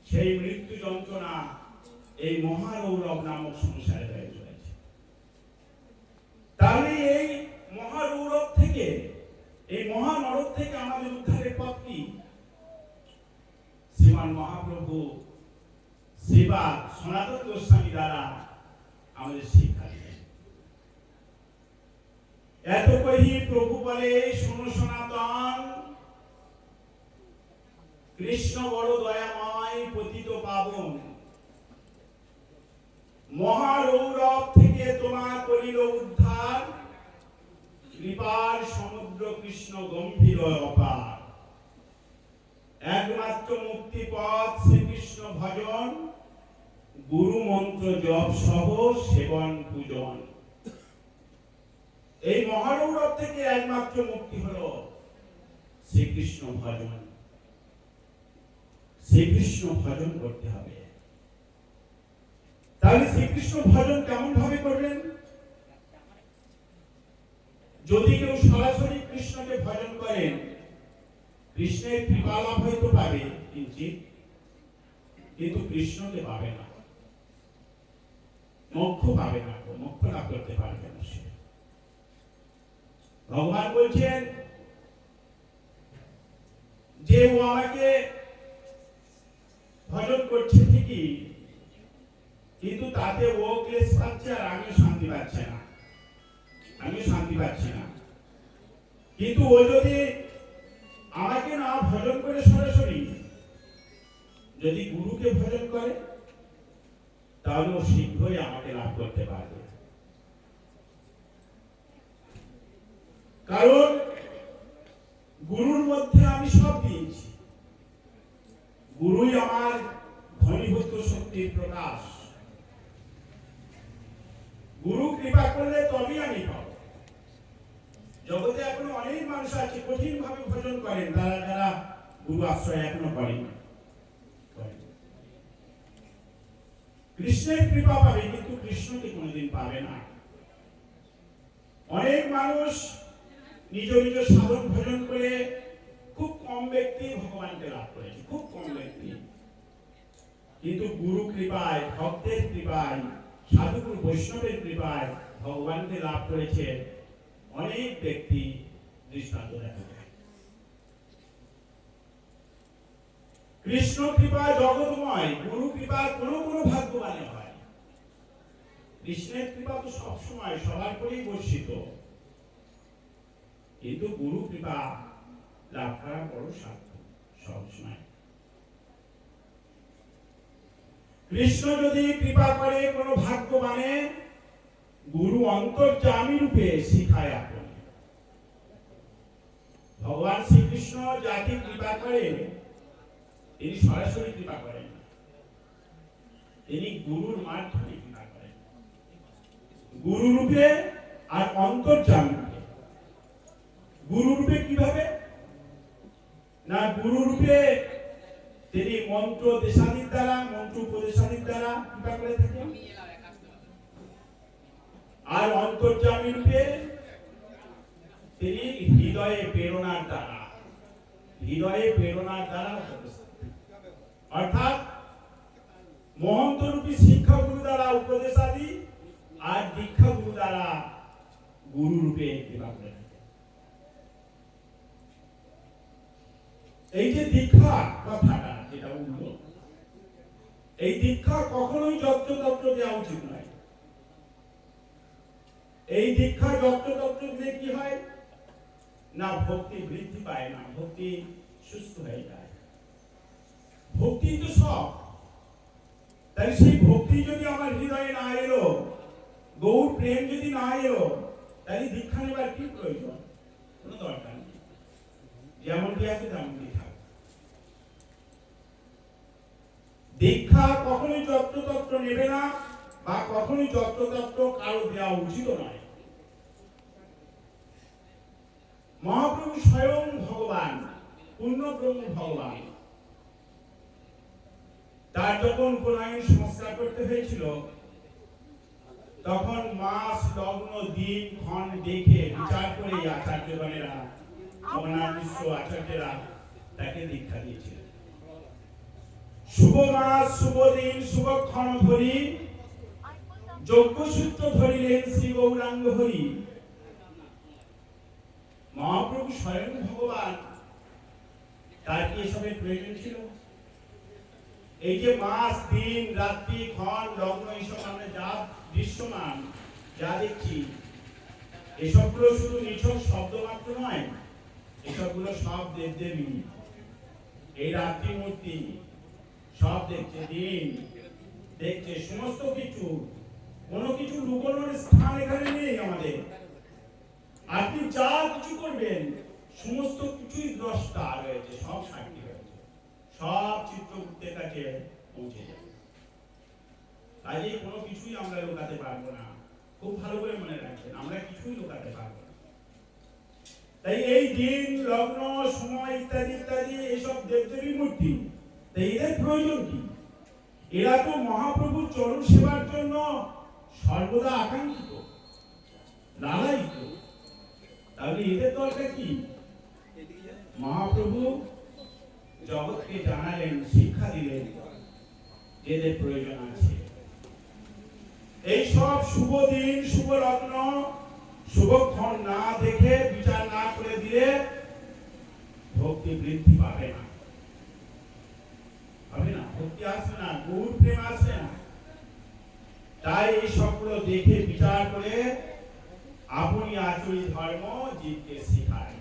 সেই মৃত্যু যন্ত্রণা এই মহারৌরব নামক সংসারে হয়ে চলেছে। তাহলে এই মহারৌরব থেকে, এই মহানরক থেকে আমাদের উদ্ধারের পথ কি? শ্রীমান মহাপ্রভু শ্রীপাদ সনাতন গোস্বামী দ্বারা আমাদের শিক্ষা দিলেন। এত কহি প্রভু বলে শোনো সনাতন, কৃষ্ণ বড় দয়াময় পতিত পাবন, মহারৌরব থেকে তোমার করিল উদ্ধার, কৃপার সমুদ্র কৃষ্ণ গম্ভীর অপার, একমাত্র মুক্তি পথ শ্রীকৃষ্ণ ভজন, গুরু মন্ত্র জপ সহ সেবন পূজন। এই মহারৌরব থেকে একমাত্র মুক্তি হলো শ্রীকৃষ্ণ ভজন। শ্রীকৃষ্ণ ভজন করতে হবে। তাহলে শ্রীকৃষ্ণ ভজন কেমন ভাবে করবেন? যদি কেউ সরাসরি কৃষ্ণকে ভজন করেন, কৃষ্ণের কৃপা লাভ হয়তো পাবে কিন্তু কৃষ্ণকে পাবে না, মোক্ষ পাবে না, মোক্ষ লাভ করতে পারবে না সে। ভগবান বলছেন যে ও আমাকে ভজন করছে ঠিকই, কিন্তু তাতে ও ক্লেশ পাচ্ছে আর আমিও শান্তি পাচ্ছি না, কিন্তু ও যদি আমাকে না ভজন করে সরাসরি, যদি গুরুকে ভজন করে, তাহলে ও শীঘ্রই আমাকে লাভ করতে পারবে। কারণ গুরুর মধ্যে আমি সব দিয়েছি, গুরুই আমার ঘনীভূত শক্তির প্রকাশ। গুরু কৃপা করলে তবেই আমি পাবো। জগতে এখনো অনেক মানুষ আছে কঠিন ভাবে ভজন করেন, যারা গুরু আশ্রয় এখনো করেন। কৃষ্ণের কৃপা পাবে কিন্তু কৃষ্ণকে কোনোদিন পাবে না। অনেক মানুষ নিজ নিজ সাধন ভজন করে খুব কম ব্যক্তি ভগবানকে লাভ করেছে, খুব কম ব্যক্তি। কিন্তু গুরু কৃপায়, ভক্তের কৃপায়, সাধুগুরু বৈষ্ণবের কৃপায় ভগবানকে লাভ করেছে অনেক ব্যক্তি, দৃষ্টান্ত দেখা যায়। কৃষ্ণ কৃপা জগৎময়, গুরু কৃপা কোনো ভাগ্যবানে হয়। কৃষ্ণের কৃপা তো সবসময় সবার করেই বর্ষিত, কিন্তু গুরু কৃপা লাভ করা বড় সাধ্য সবসময়। কৃষ্ণ যদি কৃপা করে কোন ভাগ্যবানে, গুরু অন্তর্যামী রূপে শিখায় আপন। ভগবান শ্রীকৃষ্ণ যাকে কৃপা করেন, তিনি সরাসরি কৃপা করেন, তিনি গুরুর মাধ্যমে কৃপা করেন, গুরু রূপে আর অন্তর্যামী রূপে। গুরু রূপে কিভাবে? না, গুরু রূপে তিনি মন্ত্র দেশাদির দ্বারা, মন্ত্র উপদেশাদির দ্বারা কৃপা করে থাকেন। আর অন্তর্যামী রূপে তিনি হৃদয়ে প্রেরণার দ্বারা, অর্থাৎ মহন্ত রূপী শিক্ষা গুরু দ্বারা উপদেশাদি আর দীক্ষা গুরু দ্বারা গুরু রূপে কৃপা করে থাকেন। এই যে দীক্ষা কথাটা যেটা উঠল, এই দীক্ষা কখনোই যত্রতত্র দেওয়া উচিত নয়। এই দীক্ষা যত্রতত্র দিলে কি হয় না, ভক্তি বৃদ্ধি পায় না, ভক্তি সুস্থ হয়ে যায়। ভক্তি তো সব, তাই সেই ভক্তি যদি আমার হৃদয়ে না এলো, গৌর প্রেম যদি না এলো, তাই দীক্ষা নেবার কি প্রয়োজন? কোনো দরকার নেই, যেমনটি আছে তেমনটি থাক। দীক্ষা কখনোই যত্রতত্র নেবে না, বা কখনোই যত্রতত্র কারো দেওয়া উচিত নয়। মহাপ্রভু স্বয়ং ভগবান, পূর্ণব্রহ্ম ভগবান, তার যখন উপনয়ন সংস্কার করতে হয়েছিল, তখন মাস, লগ্ন, দিন, ক্ষণ দেখে বিচার করে আচার্যগণেরা, অমরনাথ মিশ্র আচার্যরা তাকে দীক্ষা দিয়েছিলেন। শুভ মাস, শুভ দিন, শুভক্ষণ ধরি যজ্ঞসূত্র ধরিলেন শ্রী গৌরাঙ্গ হরি। মহাপ্রভু স্বয়ং ভগবান, তার কি এসবের প্রয়োজন ছিল? এই যে মাস, দিন, রাত্রি, ক্ষণ, লগ্ন, এইসব আমরা যা দৃশ্যমান যা দেখছি, এসবগুলো শুধু নিছক শব্দ মাত্র নয়, এসবগুলো সব দেবদেবী। এই রাত্রি মূর্তি সব দেখছে, দিন দেখছে, সমস্ত কিছু, কোনো কিছু লুকোনোর স্থান এখানে নেই আমাদের। আপনি যা কিছু করবেন সমস্ত কিছুই দ্রষ্টা রয়েছে, সব সাক্ষী রয়েছে, সব চিত্রগুপ্তের কাছে পৌঁছে যাবে। কাজে কোনো কিছুই আমরা লুকাতে পারবো না, খুব ভালো করে মনে রাখবেন, আমরা কিছুই লুকাতে পারবো না। তাই এই দিন, লগ্ন, সময় ইত্যাদি ইত্যাদি এসব দেবদেবী মূর্তি, তাই এদের প্রয়োজন কি? এরা তো মহাপ্রভুর চরণ সেবার জন্য সর্বদা আকাঙ্ক্ষিত, লালায়িত। তাহলে এদের দরকার কি? মহাপ্রভু জগৎকে জানালেন, শিক্ষা দিলেন, এদের প্রয়োজন আছে। এই সব শুভ দিন, শুভ লগ্ন, শুভক্ষণ না দেখে, বিচার না করে দিলে ভক্তি বৃদ্ধি পাবে না, হবে না, ভক্তি আসবে না, গৌর প্রেম আসবে না। তাই এই সবগুলো দেখে বিচার করে আপনি আচরি ধর্ম জীবকে শেখায়।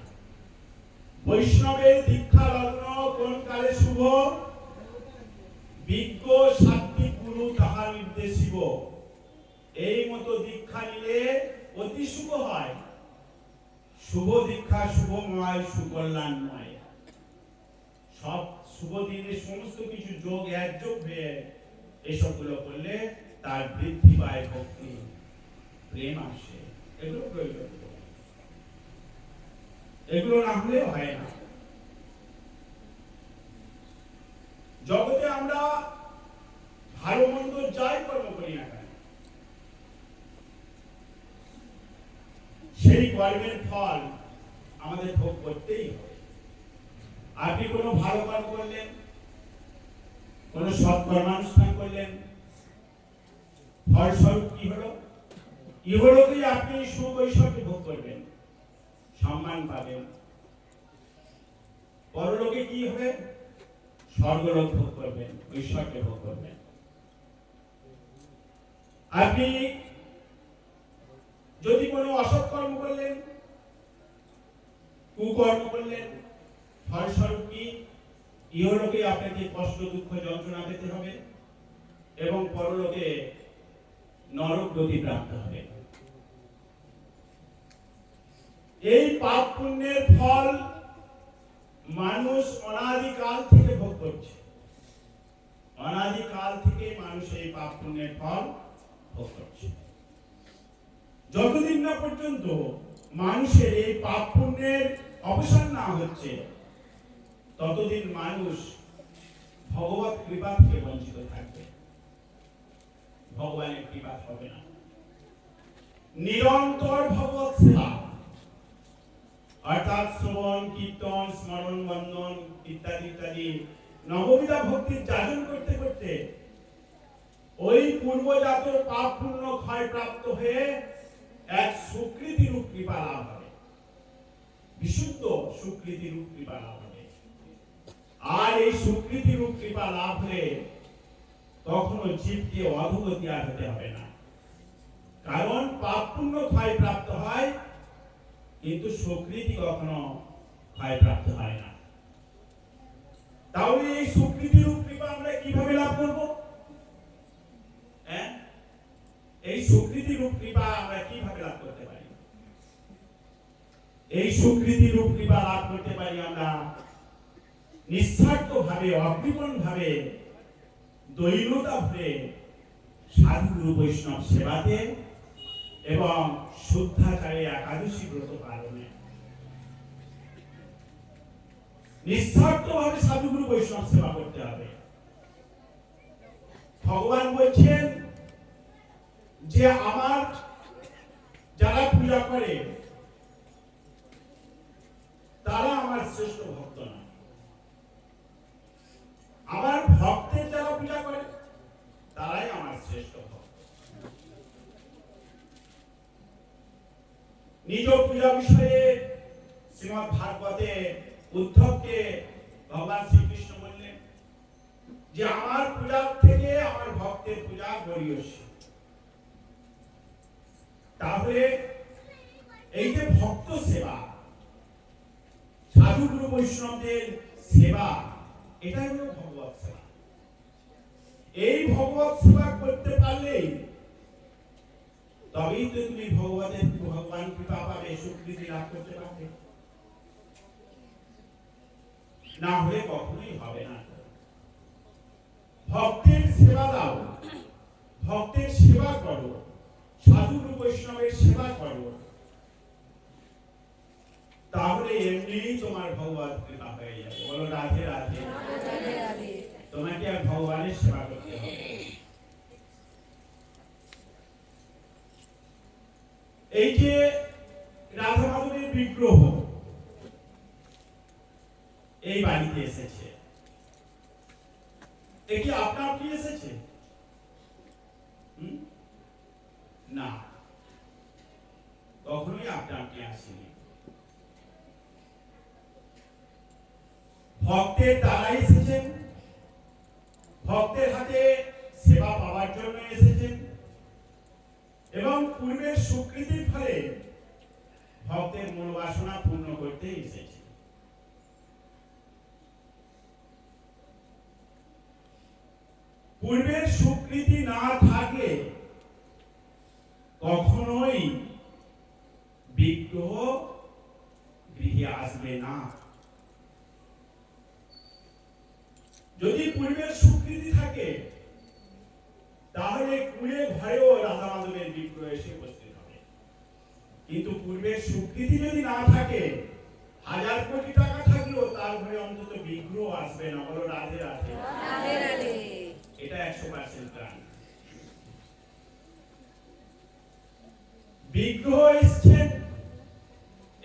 বৈষ্ণবের দীক্ষা লগ্ন কোন কালে শুভ, বিজ্ঞ সাত্বিক গুরু তাহার নির্দেশিব। এই মতো দীক্ষা নিলে অতি শুভ হয়। শুভ দীক্ষা শুভময়, সুকল্যাণময়। সব শুভ দিনে সমস্ত কিছু যোগ একযোগ হয়ে এসবগুলো করলে তার বৃদ্ধি পায়, ভক্তি প্রেম আসে। এগুলো প্রয়োজন, এগুলো না হলে হয় না। জগতে আমরা ভালো মন্দ যাই কর্ম করি না কেন, সেই কর্মের ফল আমাদের ভোগ করতেই হবে। আপনি কোনো ভালো কর্ম করলেন, কোন সৎকর্মানুষ্ঠান করলেন, ফলস্বরূপ কি হলো? ইহলোকেই আপনি সুখ ঐশ্বর্য ভোগ করবেন, সম্মান পাবেন। পরলোকে কি হবে? স্বর্গলোক ভোগ করবেন, ঐশ্বর্য ভোগ করবেন। আপনি যদি কোনো অসৎ কর্ম করলেন, কুকর্ম করলেন, ফলস্বরূপ কি? ইহলোকে আপনাকে কষ্ট, দুঃখ, যন্ত্রণা পেতে হবে এবং পরলোকে নরক গতি প্রাপ্ত হবে। এই পাপ পুণ্যের ফল মানুষ অনাদিকাল থেকে ভোগ করছে। অনাদিকাল থেকে মানুষ এই পাপ পুণ্যের ফল ভোগ করছে। যতদিন না পর্যন্ত মানুষের এই পাপ পুণ্যের অবসান না হচ্ছে, ততদিন মানুষ ভগবত কৃপা থেকে বঞ্চিত থাকবে, ভগবানের কৃপা হবে না। নিরন্তর ভগবত সেবা অর্থাৎ শ্রবণ, কীর্তন, স্মরণ, বন্দন ইত্যাদি ইত্যাদি নববিধা ভক্তির যাজন করতে করতে ওই পূর্বজাত পাপ পুণ্য ক্ষয় প্রাপ্ত হয়ে এক সুকৃতি রূপ কৃপা লাভ হবে, বিশুদ্ধ সুকৃতি রূপ কৃপা লাভ হবে। আর এই সুকৃতি রূপ কৃপা লাভ হলে কখনো জীবকে অধোগতি আর হতে হবে না, কারণ পাপ পুণ্য ক্ষয় প্রাপ্ত হয় কিন্তু সুকৃতি কখনো ক্ষয় প্রাপ্ত হয় না। তাহলে এই সুকৃতি রূপ কৃপা আমরা কিভাবে লাভ করব? এই সুকৃতি রূপ কৃপা আমরা কিভাবে লাভ করতে পারি? এই সুকৃতি রূপ কৃপা লাভ করতে পারি আমরা নিঃস্বার্থ ভাবে, অকৃপণ ভাবে, দৈন্যতা ভরে সাধু গুরু বৈষ্ণব সেবাতে এবং শুদ্ধাচারে একাদশী ব্রত পালনে। নিঃস্বার্থ ভাবে সাধু গুরু বৈষ্ণব সেবা করতে হবে। ভগবান বলছেন যে আমার যারা পূজা করে তারা আমার শ্রেষ্ঠ ভক্ত না, আমার ভক্তের যারা পূজা করে তারাই আমার শ্রেষ্ঠ ভক্ত। নিজ পূজা বিষয়ে শ্রীমদ্ ভাগবতে উদ্ধবকে ভগবান শ্রীকৃষ্ণ বললেন যে আমার পূজার থেকে আমার ভক্তের পূজা গরিয়সী। তাহলে এই যে ভক্ত সেবা, সাধু গুরু বৈষ্ণবদের সেবা, এটাই হলো ভগবত সেবা। এই ভগবত সেবা করতে পারলেই তবেই তো তুমি ভগবান কৃপা পাবে, স্বীকৃতি লাভ করতে পারবে, না হলে কখনোই হবে না। ভক্তের সেবা দাও, ভক্তের সেবা করো, সাধু গুরু বৈষ্ণবের সেবা করো, তাহলে এমনিই তোমার ভগবত কৃপা হয়ে যাবে। বলো রাধে রাধে। তোমাকে আর ভগবানের সেবা করতে হবে। এই যে রাধা মাধবের বিগ্রহ এই বাড়িতে এসেছে, এটি আপনার কি এসেছে? না, কখনোই আপনার কি আসেনি। ভক্তের দ্বারা এসেছেন, ভক্তের হাতে সেবা পাওয়ার জন্য এসেছেন এবং পূর্বের স্বীকৃতির ফলে ভক্তের মনোবাসনা পূর্ণ করতে এসেছেন। পূর্বের স্বীকৃতি না থাকলে কখনোই বিগ্রহ গৃহে আসবে না। যদি পূর্বের স্বীকৃতি থাকে তাহলে কুলে ঘরেও রাধা মাধবের বিগ্রহ এসে উপস্থিত হবে। কিন্তু পূর্বের স্বীকৃতি যদি না থাকে, 1000 কোটি টাকা থাকলেও তার ঘরে অন্তত বিগ্রহ আসবে না। বলো রাধে রাধে। এটা 100% প্রাণ। বিগ্রহ এসছে,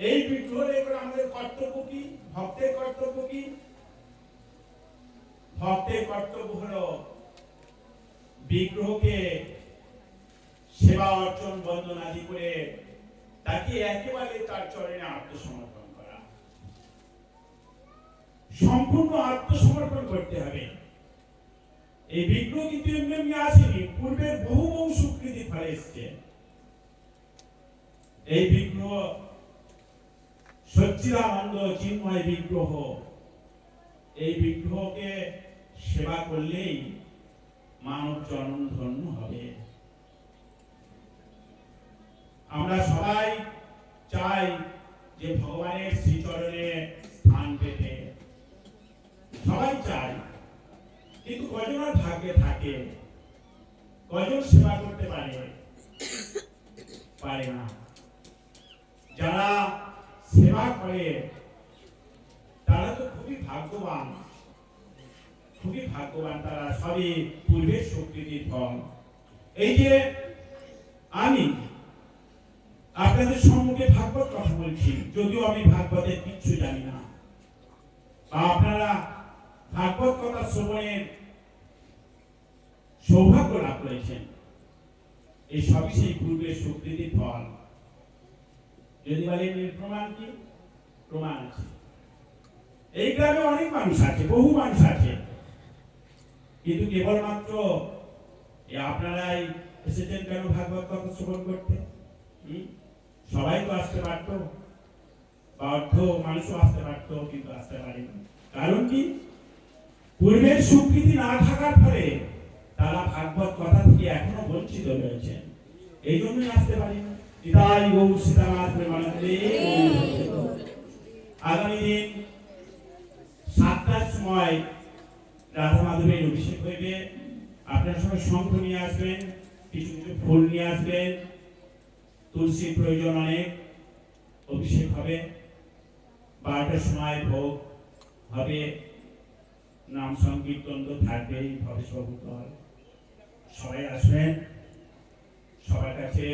এই বিগ্রহ রেখে আমাদের কর্তব্য কি? ভক্তের কর্তব্য কি? ভক্তের কর্তব্য হলো বিগ্রহকে সেবা অর্চন বন্দনাদি করে তাকে একেবারে তার চরণে আত্মসমর্পণ করা, সম্পূর্ণ আত্মসমর্পণ করতে হবে। এই বিগ্রহ কিন্তু এমনি আসেনি, পূর্বের বহু বহু স্বীকৃতি ফলে এসছে। এই বিগ্রহ সচ্চিদানন্দ চিন্ময় বিগ্রহ, এই বিগ্রহকে সেবা করলেই মানব জন্ম ধন্য হবে। আমরা সবাই চাই যে ভগবানের শ্রীচরণে স্থান পেতে, সবাই চাই, কিন্তু কজনের ভাগ্যে থাকে, কজন সেবা করতে পারে না। যারা সেবা করে তারা তো খুবই ভাগ্যবান, খুবই ভাগ্যবান। তারা সবই পূর্বের স্বীকৃতির ফল। এই যে আমি আপনাদের সম্মুখে ভাগবত কথা বলছি, যদিও আমি ভাগবতের কিচ্ছু জানি না, বা আপনারা ভাগবত কথা শ্রবণের সৌভাগ্য লাভ করেছেন, এই সবই সেই পূর্বের স্বীকৃতির ফল। যদি বলেন প্রমাণ কি? প্রমাণ আছে। এই গ্রামে অনেক মানুষ আছে, বহু মানুষ আছে, কিন্তু কেবলমাত্র আপনারাই এসেছেন কেন ভাগবত কথা শ্রবণ করতে? সবাই তো আসতে পারতো, বা অর্ধ মানুষও আসতে পারতো, কিন্তু আসতে পারেনি। কারণ কি? পূর্বের স্বীকৃতি না থাকার ফলে তারা ভাগবত কথা থেকে এখনো বঞ্চিত রয়েছেন, এই জন্যই আসতে পারেনি। পিতাই গৌর সীতানাথ প্রেমানন্দে। আগামী দিন 7টার সময় রাধা মাধবের অভিষেক হইবে। আপনারা সবাই শঙ্খ নিয়ে আসবেন, কিছু কিছু ফুল নিয়ে আসবেন, তুলসীর প্রয়োজন অনেক। অভিষেক হবে, 12টার সময় ভোগ হবে, নাম সংকীর্তন তো থাকবেই, ভবেশ বাবু সবাই আসবেন। সবার কাছে